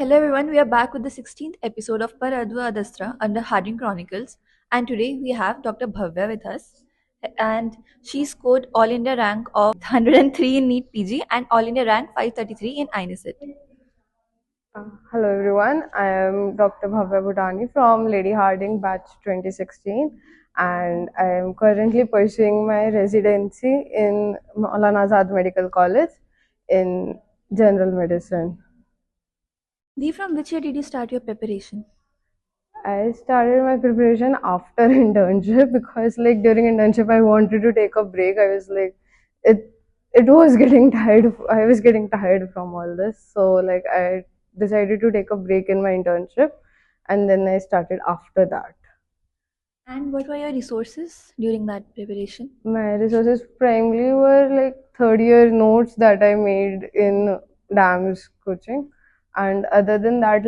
Hello everyone, we are back with the 16th episode of Paradwa Adastra under Harding Chronicles, and today we have Dr. Bhavya with us, and she scored All India rank of 103 in NEET PG and All India rank 533 in INICET. Hello everyone, I am Dr. Bhavya Bhutani from Lady Harding batch 2016 and I am currently pursuing my residency in Maulana Azad Medical College in General Medicine. Dee, from which year did you start your preparation? I started my preparation after internship because during internship I wanted to take a break. I was it it was getting tired. I was getting tired from all this. So I decided to take a break in my internship and then I started after that. And what were your resources during that preparation? My resources primarily were third year notes that I made in DAMS coaching, and other than that,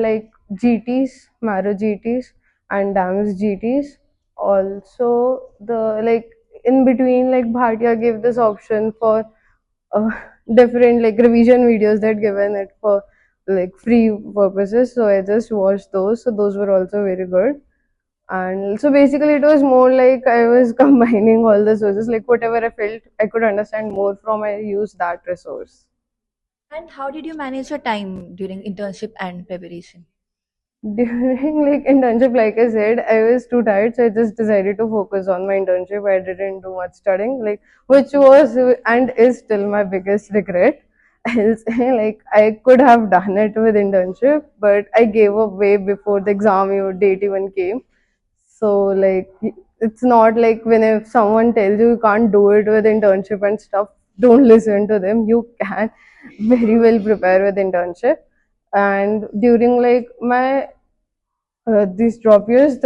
GTs, Maro GTs, and DAMS GTs. Also, the in between, Bhatia gave this option for uh, different revision videos that given it for free purposes. So I just watched those. So those were also very good. And so basically, it was more like I was combining all the sources, like whatever I felt I could understand more from, I used that resource. And how did you manage your time during internship and preparation? During internship, like I said, I was too tired, so I just decided to focus on my internship. I didn't do much studying, which was and is still my biggest regret. I'll say I could have done it with internship, but I gave up way before the exam date even came. So it's not like when if someone tells you you can't do it with internship and stuff, don't listen to them. You can very well prepare with internship. And during my these drop years,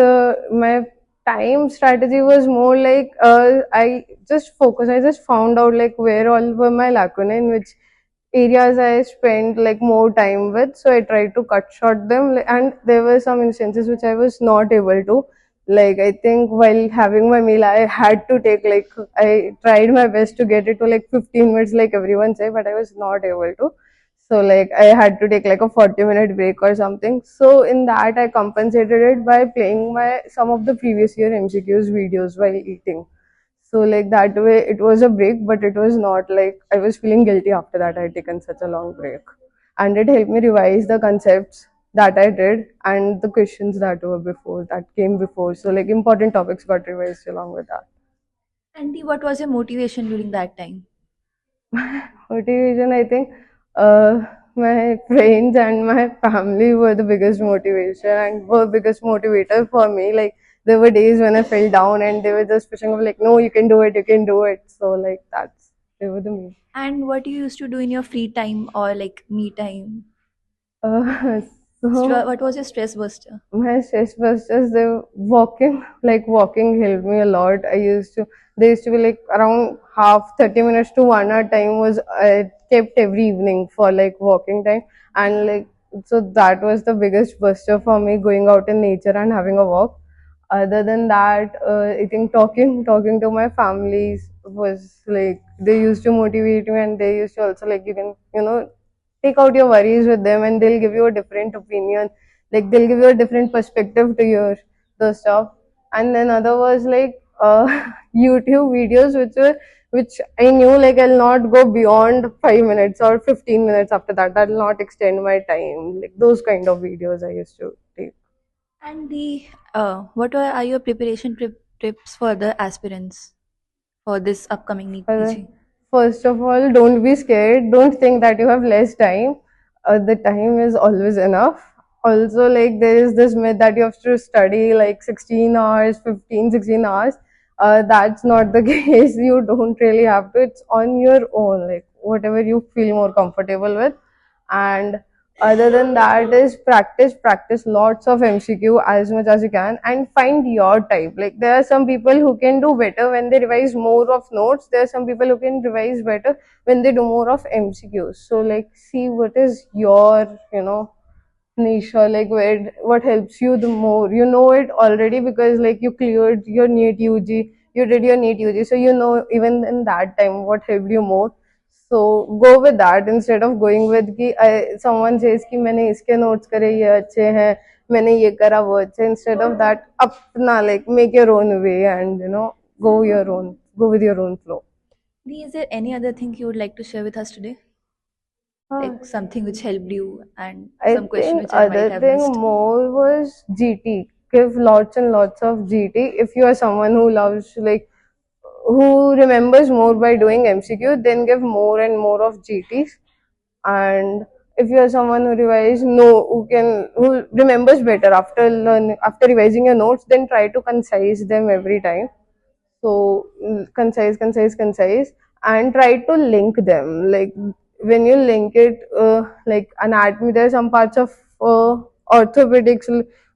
my time strategy was more I just focus. I just found out where all were my lacunae, in which areas I spent more time with. So I tried to cut short them, and there were some instances which I was not able to. I think while having my meal, I had to take I tried my best to get it to 15 minutes, like everyone say, but I was not able to. So I had to take a 40-minute break or something. So in that I compensated it by playing my some of the previous year MCQs videos while eating. So that way it was a break, but it was not like I was feeling guilty after that I had taken such a long break. And it helped me revise the concepts that I did and the questions that were before, that came before. So important topics got revised along with that. And Dee, what was your motivation during that time? Motivation, I think my friends and my family were the biggest motivation and were biggest motivator for me. There were days when I fell down and they were just pushing me no, you can do it, you can do it. So that's, they were the me. And what you used to do in your free time or me time? Uh, so What was your stress buster? my stress was just the walking. Walking helped me a lot. There used to be around half 30 minutes to 1 hour time was I kept every evening for walking time. And so that was the biggest buster for me, going out in nature and having a walk. Other than that, I think talking to my families was they used to motivate me, and they used to also you can take out your worries with them and they'll give you a different opinion, they'll give you a different perspective to your the stuff. And then other was YouTube videos which I knew I'll not go beyond 5 minutes or 15 minutes. After that, that'll not extend my time. Those kind of videos I used to take. And are your preparation tips for the aspirants for this upcoming NEET Uh, PG? First of all, don't be scared. Don't think that you have less time. The time is always enough. Also, there is this myth that you have to study 16 hours, 15, 16 hours. That's not the case. You don't really have to. It's on your own, whatever you feel more comfortable with. And other than that is practice lots of MCQ as much as you can and find your type. There are some people who can do better when they revise more of notes. There are some people who can revise better when they do more of MCQs. So see what is your niche, or where what helps you the more. You know it already because you cleared your NEET UG, you did your NEET UG, so even in that time what helped you more. So go with that instead of going with कि someone says कि मैंने इसके notes करे ये अच्छे हैं, मैंने ये करा वो अच्छे. Instead of that, अपना like make your own way and go with your own flow. Dee, is there any other thing you would like to share with us today? Like something which helped you and I some question think which I might other have thing missed. more was GT. Give lots and lots of GT. If you are someone who loves who remembers more by doing MCQ, then give more and more of GTs. And if you are someone who who remembers better after revising your notes, then try to concise them every time. So concise, and try to link them. Like when you link it, like anatomy, there are some parts of orthopedics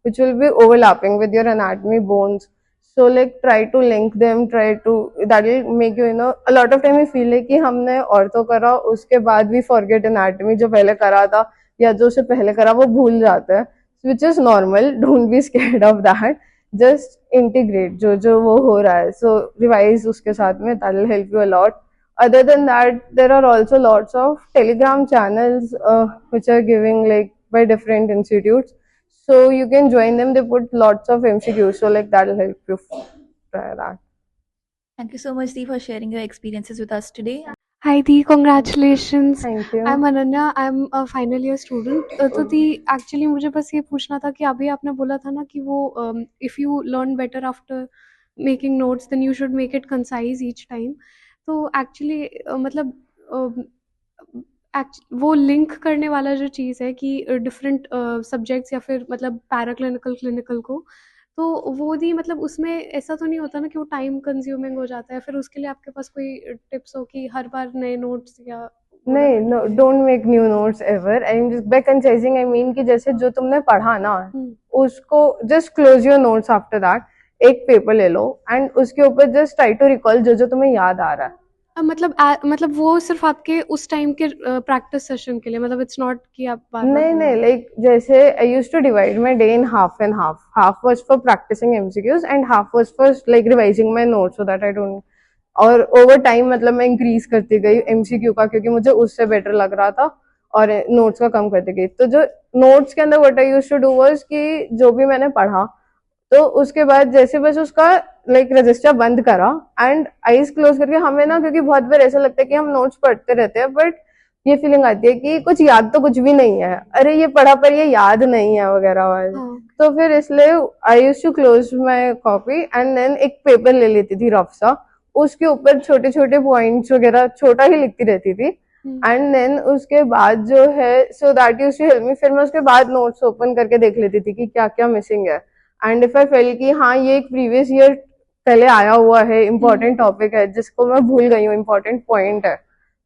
which will be overlapping with your anatomy bones. So like try to link them. That will make a lot of time we feel like कि हमने ortho करा उसके बाद भी forget anatomy जो पहले करा था या जो उससे पहले करा वो भूल जाता है, which is normal. Don't be scared of that. Just integrate जो वो हो रहा है, so revise उसके साथ में, that will help you a lot. Other than that, there are also lots of Telegram channels which are giving like by different institutes, so you can join them. They put lots of MCQs, so like that will help you try that. Thank you so much, Dee, for sharing your experiences with us today. Hi Dee, congratulations. Thank you. I'm Ananya. I'm a final year student. तो दी actually मुझे बस ये पूछना था कि अभी आपने बोला था ना कि वो if you learn better after making notes then you should make it concise each time. तो एक्चुअली मतलब वो लिंक करने वाला जो चीज़ है कि डिफरेंट सब्जेक्ट्स या फिर मतलब पैराक्लिनिकल क्लिनिकल को, तो वो दी मतलब उसमें ऐसा तो नहीं होता ना कि वो टाइम कंज्यूमिंग हो जाता है, फिर उसके लिए आपके पास कोई टिप्स हो कि हर बार नए नोट्स या नहीं, no, don't make new notes ever. I mean, by concising I mean कि जैसे जो तुमने पढ़ा ना उसको just close your notes after that. एक पेपर ले लो एंड उसके ऊपर just try to recall जो तुम्हें याद आ रहा है. मतलब वो सिर्फ आपके उस टाइम के प्रैक्टिस सेशन के लिए, मतलब इट्स नॉट कि आप नहीं, like जैसे I used to divide my day in half and half. Half was for practicing MCQs and half was for like revising my notes so that I don't. और over time मतलब मैं increase करती गई MCQ का, क्योंकि मुझे उससे better लग रहा था, और नोट्स का कम करती गई. तो जो नोट्स के अंदर what I used to do was कि जो भी मैंने पढ़ा तो उसके बाद जैसे बस उसका लाइक रजिस्टर बंद करा एंड आईज क्लोज करके, हमें ना क्योंकि बहुत बार ऐसा लगता है कि हम नोट्स पढ़ते रहते हैं बट ये फीलिंग आती है कि कुछ याद तो कुछ भी नहीं है, अरे ये पढ़ा पर ये याद नहीं है वगैरह वाले. तो फिर इसलिए I used to close my copy and then एक पेपर ले लेती थी रफ सा, उसके ऊपर छोटे छोटे पॉइंट्स वगैरह छोटा ही लिखती रहती थी एंड देन उसके बाद जो है so that used to help me. फिर मैं उसके बाद नोट्स ओपन करके देख लेती थी कि क्या क्या मिसिंग है, एंड इफ आई फेल कि हाँ ये एक प्रीवियस ईयर पहले आया हुआ है इम्पोर्टेंट टॉपिक है जिसको मैं भूल गई हूँ, इम्पोर्टेंट पॉइंट है,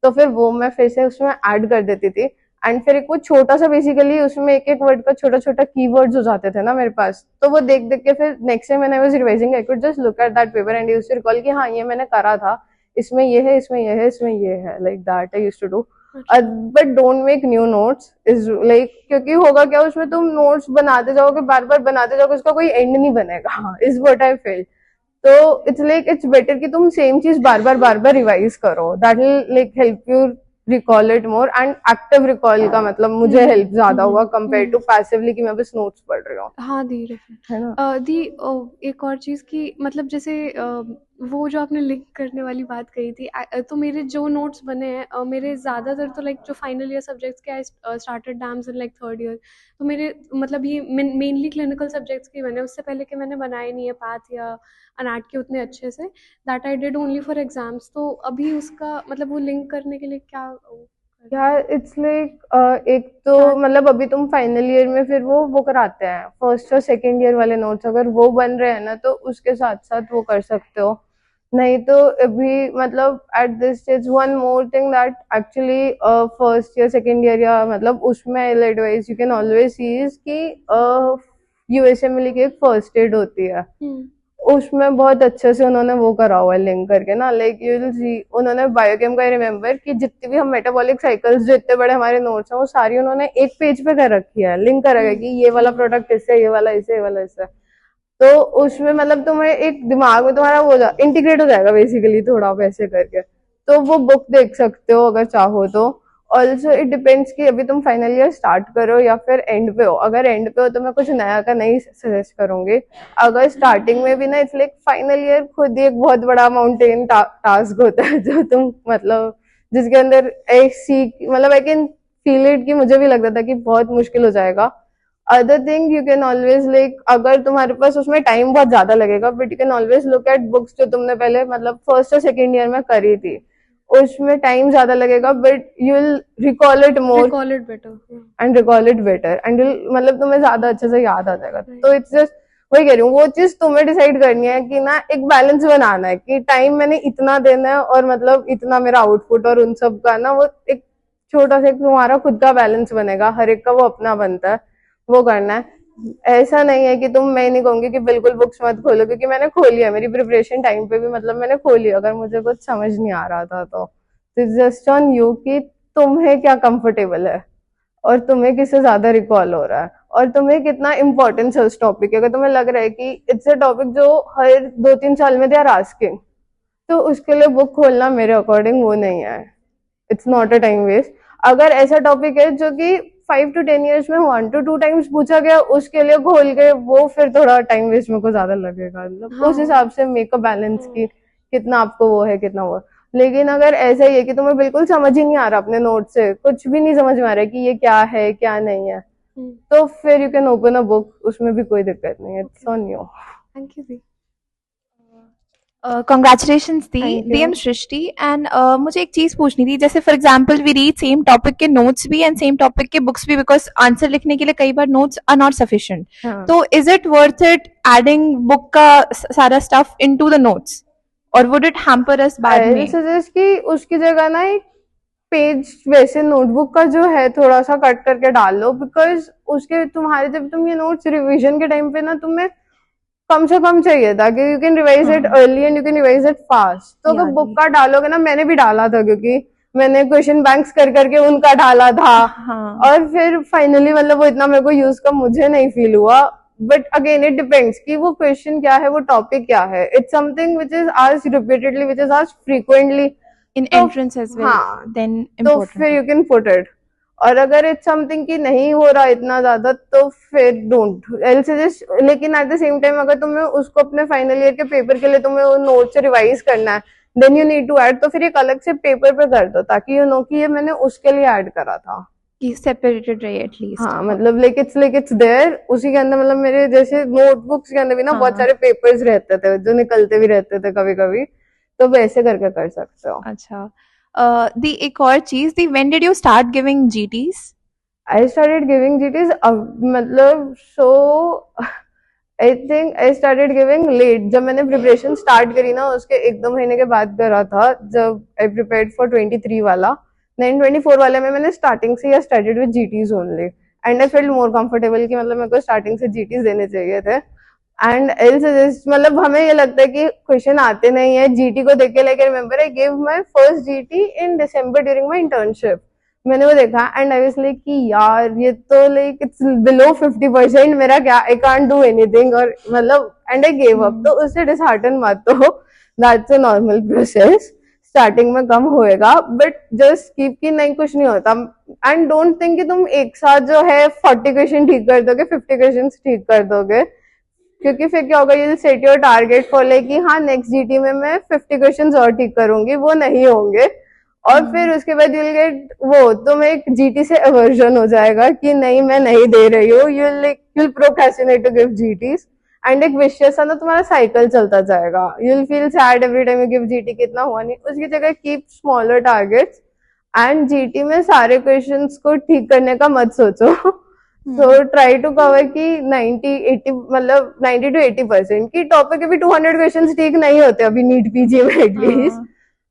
तो फिर वो मैं फिर से उसमें ऐड कर देती थी. एंड फिर एक वो छोटा सा बेसिकली उसमें एक एक वर्ड का छोटा छोटा कीवर्ड्स हो जाते थे ना मेरे पास, तो वो देख देख के फिर next time I was revising I could just look at that paper and used to recall कि हाँ ये मैंने करा था, इसमें ये है, इसमें ये है, इसमें ये है, like that I used to do. But don't make new notes is like, क्योंकि होगा क्या उसमें तुम नोट्स बनाते जाओगे, बार बार बनाते जाओगे, उसका कोई एंड नहीं बनेगा, इज व्हाट आई फील. तो इट्स लाइक इट्स बेटर कि तुम सेम चीज बार बार रिवाइज करो, that will like help you recall it more. And active recall का मतलब मुझे हेल्प ज्यादा हुआ कंपेयर टू पैसिवली कि मैं बस नोट्स पढ़ रही हूँ. हाँ दी है ना. दी एक और चीज़ की मतलब जैसे वो जो आपने लिंक करने वाली बात कही थी, तो मेरे जो नोट्स बने हैं मेरे ज़्यादातर तो लाइक जो फाइनल ईयर सब्जेक्ट्स के I started dams in like third year, तो मेरे मतलब ये मेनली क्लिनिकल सब्जेक्ट्स के बने, उससे पहले के मैंने बनाए नहीं है पैथ या अनाट के उतने अच्छे से, that I did only for exams. तो अभी उसका मतलब वो लिंक करने के लिए क्या यार इट्स लाइक एक तो मतलब अभी तुम फाइनल ईयर में फिर वो कराते हैं फर्स्ट और सेकंड ईयर वाले नोट्स, अगर वो बन रहे हैं ना तो उसके साथ साथ वो कर सकते हो. नहीं तो अभी मतलब at this stage one more thing that actually first year second year या मतलब उसमें advice you can always see is कि यूएसएमएल की एक फर्स्ट एड होती है, उसमें बहुत अच्छे से उन्होंने वो करा हुआ है लिंक करके ना, लाइक यू विल सी उन्होंने बायोकेम का रिमेम्बर कि जितनी भी हम मेटाबॉलिक साइकिल्स जो इतने बड़े हमारे नोट्स हैं वो सारी उन्होंने एक पेज पे कर रखी है, लिंक कर रखा है कि ये वाला प्रोडक्ट इससे, ये वाला इससे, ये वाला इससे. तो उसमें मतलब तुम्हें एक दिमाग में तुम्हारा वो इंटीग्रेट हो जाएगा बेसिकली थोड़ा वैसे करके. तो वो बुक देख सकते हो अगर चाहो तो। ऑल्सो इट डिपेंड्स कि अभी तुम फाइनल ईयर स्टार्ट करो या फिर एंड पे हो। अगर एंड पे हो तो मैं कुछ नया का नहीं सजेस्ट करूंगी। अगर स्टार्टिंग में भी ना, इट्स लाइक फाइनल ईयर खुद ही एक बहुत बड़ा माउंटेन टास्क होता है जो तुम मतलब जिसके अंदर एक सीख मतलब आई कैन फील इट कि मुझे भी लगता था कि बहुत मुश्किल हो जाएगा। Other thing you can always like अगर तुम्हारे पास उसमें टाइम बहुत ज्यादा लगेगा but you can always look at books जो तुमने पहले मतलब फर्स्ट और सेकेंड ईयर में करी थी। उसमें टाइम ज्यादा लगेगा but you will recall it more recall it better and recall it better and मतलब तुम्हें ज्यादा अच्छे से याद आ जाएगा। तो इट्स जस्ट वही कह रही हूँ, वो चीज तुम्हें डिसाइड करनी है कि ना एक बैलेंस बनाना है कि टाइम मैंने इतना देना है और मतलब इतना मेरा आउटपुट और उन सब का ना वो एक छोटा सा तुम्हारा खुद का बैलेंस बनेगा। हर एक का वो अपना बनता है, वो करना है। ऐसा नहीं है कि मैं नहीं कहूंगी कि बिल्कुल बुक्स मत खोलो, क्योंकि मैंने खोली है मेरी प्रिपरेशन टाइम पे भी मतलब मैंने खोली अगर मुझे कुछ समझ नहीं आ रहा था तो इट्स जस्ट ऑन यू कि तुम्हें क्या कंफर्टेबल है और तुम्हें किससे ज्यादा रिकॉल हो रहा है और तुम्हें कितना इम्पोर्टेंस है उस टॉपिक के। अगर तुम्हें लग रहा है कि इट्स अ टॉपिक जो हर 2-3 साल में दे आर आस्किंग, तो उसके लिए बुक खोलना मेरे अकॉर्डिंग वो नहीं है, it's not a time waste. अगर ऐसा टॉपिक है जो कि 5 to 10 years में 1 to 2 times पूछा गया, उसके लिए खोल के वो फिर थोड़ा टाइम वेस्ट मेरे को ज्यादा लगेगा। मतलब उस हिसाब से मेक अ बैलेंस की कितना आपको वो है कितना वो। लेकिन अगर ऐसा ही है कि तुम्हें बिल्कुल समझ ही नहीं आ रहा, अपने नोट से कुछ भी नहीं समझ में आ रहा है कि ये क्या है क्या नहीं है, तो फिर you can open a book, उसमें भी कोई दिक्कत नहीं है, it's on you. Thank you दी। Congratulations दी Thank you. दी एम सृष्टि। एंड मुझे एक चीज पूछनी थी, जैसे for example we read same topic के नोट्स भी एंड सेम टॉपिक के बुक्स भी, बिकॉज आंसर लिखने के लिए कई बार नोट्स आर नॉट सफिशिएंट। हाँ। तो is it worth it adding book का सारा स्टफ इनटू द नोट्स और वुड इट हैम्पर अस बाद आई में? सजेस्ट कि उसकी जगह ना एक पेज वैसे नोटबुक का जो है थोड़ा सा कट करके डाल लो, बिकॉज उसके तुम्हारे जब तुम ये नोट्स रिवीजन के टाइम पे ना तुम्हें कम से कम चाहिए था कि you can revise it early and you can revise it fast. तो अगर बुक का डालोगे ना, मैंने भी डाला था क्योंकि मैंने क्वेश्चन बैंक्स कर करके उनका डाला था। और फिर फाइनली मतलब वो इतना मेरे को यूज का मुझे नहीं फील हुआ। बट अगेन इट डिपेंड्स कि वो क्वेश्चन क्या है, वो टॉपिक क्या है। It's something which is asked repeatedly, which is asked frequently in entrance as well, हाँ, देन तो फिर यू कैन पुट इट। और अगर इट्स समथिंग की नहीं हो रहा इतना ज्यादा तो फिर डोंट एल सजेस्ट। लेकिन एट द सेम टाइम अगर तुम्हें उसको अपने फाइनल ईयर के पेपर के लिए तुम्हें वो नोट से रिवाइज करना है, then you need to add, तो फिर एक अलग से पेपर पे कर दो ताकि यू नो कि ये मैंने उसके लिए ऐड करा था, कि सेपरेटेड रहे एटलीस्ट। हाँ मतलब लाइक इट्स देयर उसी के अंदर। मतलब मेरे जैसे नोटबुक्स के अंदर भी ना बहुत सारे पेपर्स रहते थे जो निकलते भी रहते थे कभी कभी, तो वैसे करके कर सकते हो। अच्छा दी एक और चीज दी, when did you start giving GTs? I started giving GTs मतलब so I think I started giving late. जब मैंने प्रिपरेशन स्टार्ट करी ना उसके 1-2 महीने के बाद करा था, जब आई प्रिपेयर्ड फॉर 23 वाला। 924 वाले में मैंने स्टार्टिंग से या started with जीटीज only and I felt more comfortable कि मतलब मेरे को स्टार्टिंग से जीटीज देने चाहिए थे। एंड आई सजेस्ट मतलब हमें ये लगता है कि क्वेश्चन आते नहीं है जीटी को देख के। Like I remember I give my first GT in December during my internship. मैंने वो देखा एंड आई वाज लाइक कि यार ये तो लाइक इट्स बिलो 50%, मेरा क्या, आई कांट डू एनीथिंग और मतलब एंड आई गिव अप। तो उससे डिसहार्टन मत हो, that's a normal process. Starting में कम होएगा बट जस्ट कीप कि नहीं कुछ नहीं होता। एंड डोंट थिंक कि तुम एक साथ जो है 40 क्वेश्चन ठीक कर दोगे, 50 क्वेश्चन ठीक कर दोगे, क्योंकि फिर क्या होगा, you will set your target for like कि हाँ नेक्स्ट जीटी में मैं 50 क्वेश्चंस और ठीक करूंगी, वो नहीं होंगे। और फिर उसके बाद यू विल गेट वो तुम एक जीटी से अवर्जन हो जाएगा कि नहीं मैं नहीं दे रही हूँ, you will procrastinate to give GTs and एक विशियस सा ना तुम्हारा साइकिल चलता जाएगा। You will feel sad every time you give GT कि इतना हुआ नहीं। उसकी जगह keep smaller targets and GT में सारे क्वेश्चंस को ठीक करने का मत सोचो। सो ट्राई टू कवर कि 90-80 मतलब 90 to 80% की टॉपिक के भी 200 क्वेश्चंस ठीक नहीं होते अभी नीट पीजी में एटलीस्ट।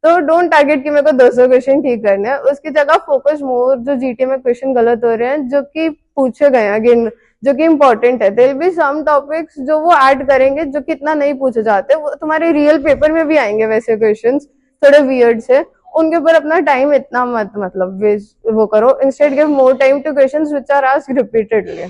तो डोंट टारगेट कि मेरे को 200 क्वेश्चन ठीक करने हैं। उसकी जगह फोकस मोर जो जीटी में क्वेश्चन गलत हो रहे हैं जो कि पूछे गए अगेन जो कि इम्पोर्टेंट है। देयर बी सम टॉपिक्स जो वो ऐड करेंगे जो कि इतना नहीं पूछे जाते, वो तुम्हारे रियल पेपर में भी आएंगे वैसे क्वेश्चंस थोड़े वियर्ड से। उनके ऊपर अपना टाइम इतना मत मतलब वेस्ट वो करो। Instead give more time to questions which are asked repeatedly.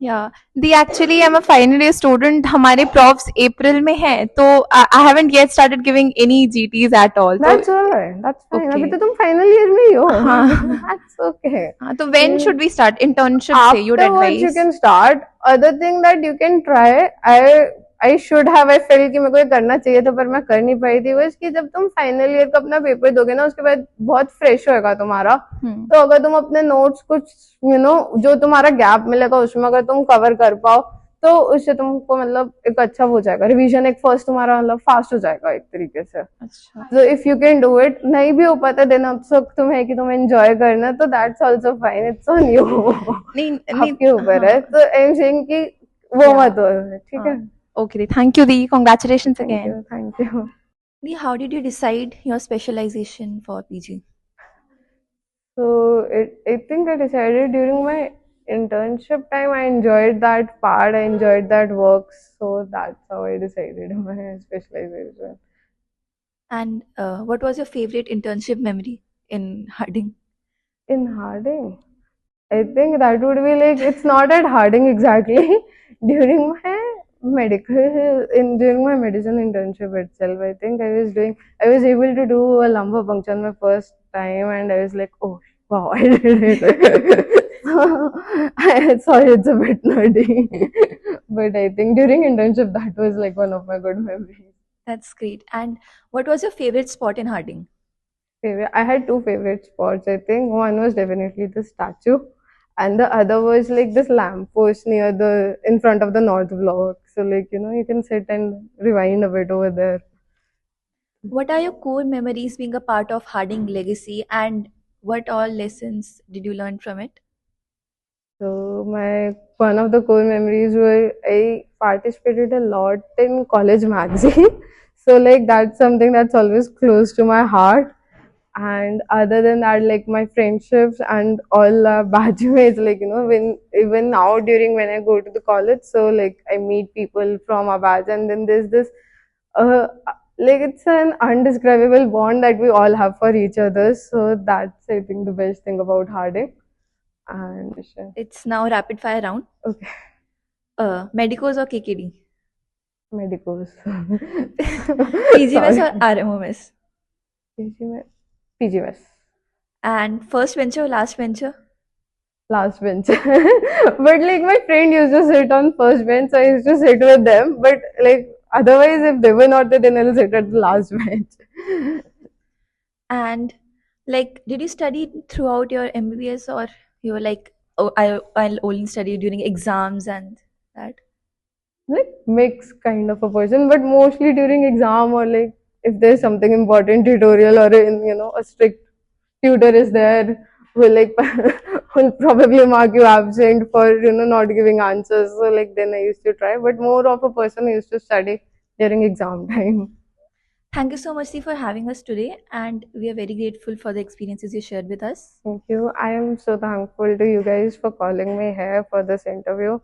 Yeah, the actually I'm a final year student. हमारे profs April में हैं, तो I haven't yet started giving any GTs at all. तो That's alright. That's fine. अभी okay. तो तुम final year में ही हो. हाँ That's okay. हाँ तो when should we start internship से you'd Afterwards, you advise? can start. Other thing that you can try, I should have, I felt कि मेरे को ये करना चाहिए था पर मैं कर नहीं पाई थी, was कि जब तुम फाइनल ईयर का अपना पेपर दोगे ना उसके बाद बहुत फ्रेश होएगा तुम्हारा. तो अगर तुम अपने नोट्स कुछ जो तुम्हारा गैप मिलेगा उसमें अगर तुम कवर कर पाओ तो उससे तुमको मतलब एक अच्छा हो जाएगा. रिवीजन एक फर्स्ट तुम्हारा मतलब फास्ट हो जाएगा एक तरीके से. अच्छा So if you can do it, नहीं भी हो पाता देन also तुम्हें कि तुम एंजॉय करना तो that's also fine. It's on you. नहीं नहीं आपके ऊपर है. तो I'm saying कि वो मत हो. ठीक है. Okay, thank you Dee, congratulations Thank again. you. Thank you. Dee, how did you decide your specialization for PG? So I think I decided during my internship time I enjoyed that part. I enjoyed that work. So that's how I decided my specialization. And what was your favorite internship memory in Harding? In Harding, I think that would be like it's not at Harding exactly. During during my medicine internship itself, I think I was able to do a lumbar puncture my first time, and I was like, oh wow, I did it. Sorry, it's a bit nerdy, but I think during internship that was like one of my good memories. That's great. And what was your favorite spot in Harding? I had two favorite spots. I think one was definitely the statue, and the other was like this lamppost near in front of the North Block. So like you can sit and rewind a bit over there. What are your core memories being a part of Harding Legacy, and what all lessons did you learn from it? So my one of the core memories were I participated a lot in college magazine. So like that's something that's always close to my heart. And other than that, like my friendships and all batchmates, like when even now during when I go to the college, so like I meet people from our batch, and then there's this like it's an undescribable bond that we all have for each other. So that's I think the best thing about Harding. And It's now rapid fire round. okay, Medicos or KKD? medicals. PGMS or RMOMS? PGMS. PGMS. And first venture or last venture? Last bench. But like my friend used to sit on first bench, so I used to sit with them. But like otherwise, if they were not there, then I'll sit at the last bench. And like, did you study throughout your MBBS, or you were like, oh, I'll only study during exams and that? Like mix kind of a person, but mostly during exam or like if there's something important tutorial or in a strict tutor is there who like will probably mark you absent for not giving answers. So like then I used to try, but more of a person who used to study during exam time. Thank you so much, Dee, for having us today, and we are very grateful for the experiences you shared with us. Thank you. I am so thankful to you guys for calling me here for this interview.